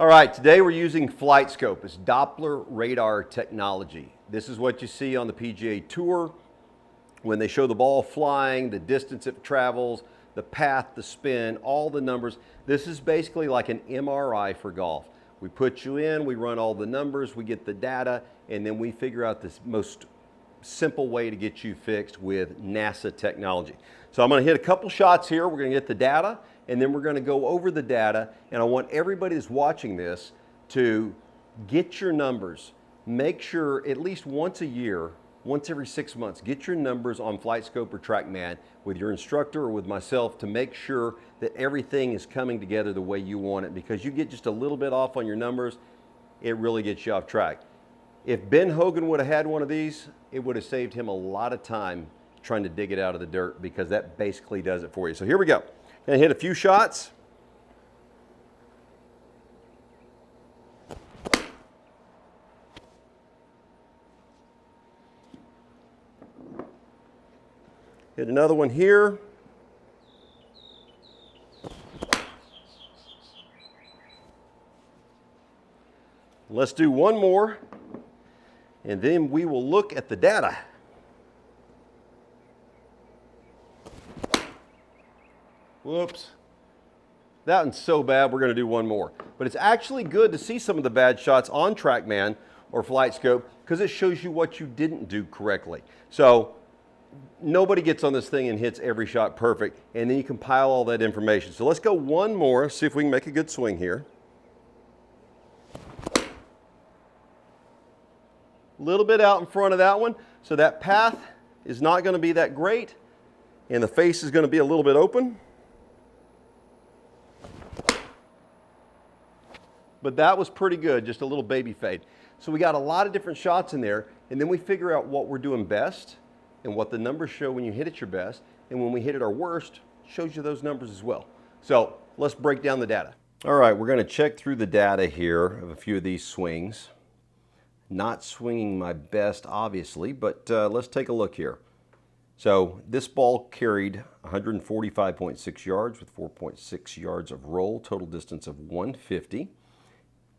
All right, today we're using FlightScope. It's Doppler radar technology. This is what you see on the PGA Tour when they show the ball flying, the distance it travels, the path, the spin, all the numbers. This is basically like an MRI for golf. We put you in, we run all the numbers, we get the data, and then we figure out this most simple way to get you fixed with NASA technology. So I'm going to hit a couple shots here. We're going to get the data, and then we're going to go over the data, and I want everybody that's watching this to get your numbers. Make sure at least once a year, once every 6 months, get your numbers on FlightScope or TrackMan with your instructor or with myself to make sure that everything is coming together the way you want it, because you get just a little bit off on your numbers, it really gets you off track. If Ben Hogan would have had one of these, it would have saved him a lot of time trying to dig it out of the dirt, because that basically does it for you. So here we go. Gonna hit a few shots. Hit another one here. Let's do one more, and then we will look at the data. Whoops. That one's so bad, we're going to do one more. But it's actually good to see some of the bad shots on TrackMan or FlightScope, because it shows you what you didn't do correctly. So nobody gets on this thing and hits every shot perfect, and then you compile all that information. So let's go one more, see if we can make a good swing here. A little bit out in front of that one, so that path is not going to be that great, and the face is going to be a little bit open. But that was pretty good, just a little baby fade. So we got a lot of different shots in there, and then we figure out what we're doing best and what the numbers show when you hit it your best, and when we hit it our worst, shows you those numbers as well. So let's break down the data. All right, we're going to check through the data here of a few of these swings. Not swinging my best, obviously, but let's take a look here. So this ball carried 145.6 yards with 4.6 yards of roll, total distance of 150.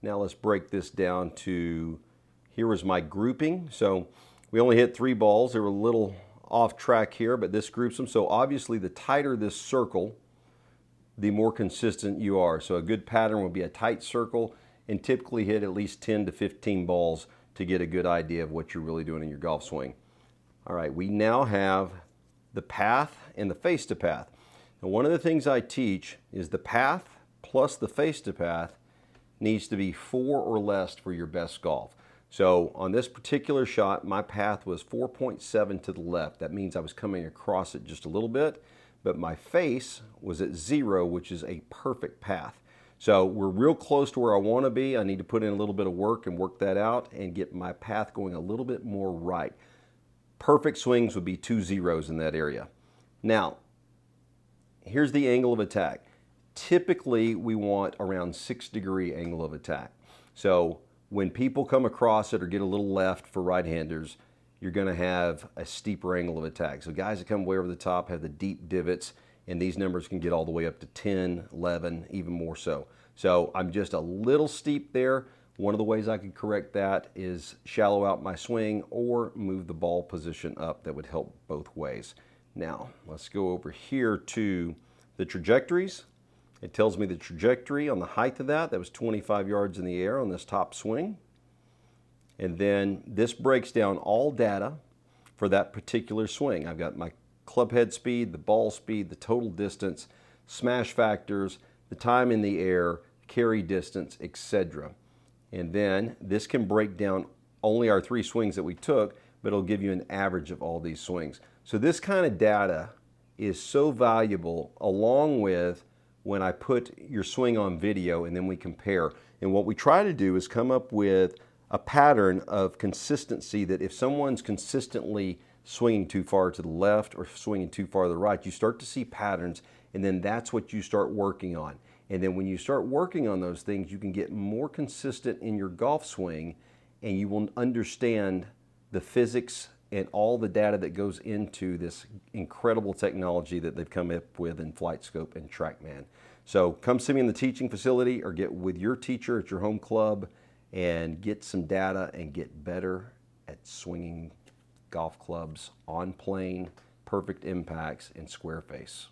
Now let's break this down to, here was my grouping. So we only hit 3 balls. They were a little off track here, but this groups them. So obviously the tighter this circle, the more consistent you are. So a good pattern would be a tight circle, and typically hit at least 10 to 15 balls to get a good idea of what you're really doing in your golf swing. All right, we now have the path and the face to path. And one of the things I teach is the path plus the face to path needs to be 4 or less for your best golf. So on this particular shot, my path was 4.7 to the left. That means I was coming across it just a little bit, but my face was at 0, which is a perfect path. So we're real close to where I want to be. I need to put in a little bit of work and work that out and get my path going a little bit more right. Perfect swings would be 2 zeros in that area. Now, here's the angle of attack. Typically, we want around 6-degree angle of attack. So when people come across it or get a little left for right-handers, you're going to have a steeper angle of attack. So guys that come way over the top have the deep divots, and these numbers can get all the way up to 10, 11, even more so. So I'm just a little steep there. One of the ways I could correct that is shallow out my swing or move the ball position up. That would help both ways. Now, let's go over here to the trajectories. It tells me the trajectory on the height of that. That was 25 yards in the air on this top swing. And then this breaks down all data for that particular swing. I've got my club head speed, the ball speed, the total distance, smash factors, the time in the air, carry distance, etc. And then this can break down only our 3 swings that we took, but it'll give you an average of all these swings. So this kind of data is so valuable, along with when I put your swing on video and then we compare. And what we try to do is come up with a pattern of consistency, that if someone's consistently swinging too far to the left or swinging too far to the right, you start to see patterns, and then that's what you start working on. And then when you start working on those things, you can get more consistent in your golf swing, and you will understand the physics and all the data that goes into this incredible technology that they've come up with in FlightScope and TrackMan. So come see me in the teaching facility or get with your teacher at your home club and get some data and get better at swinging golf clubs on plane, perfect impacts, and square face.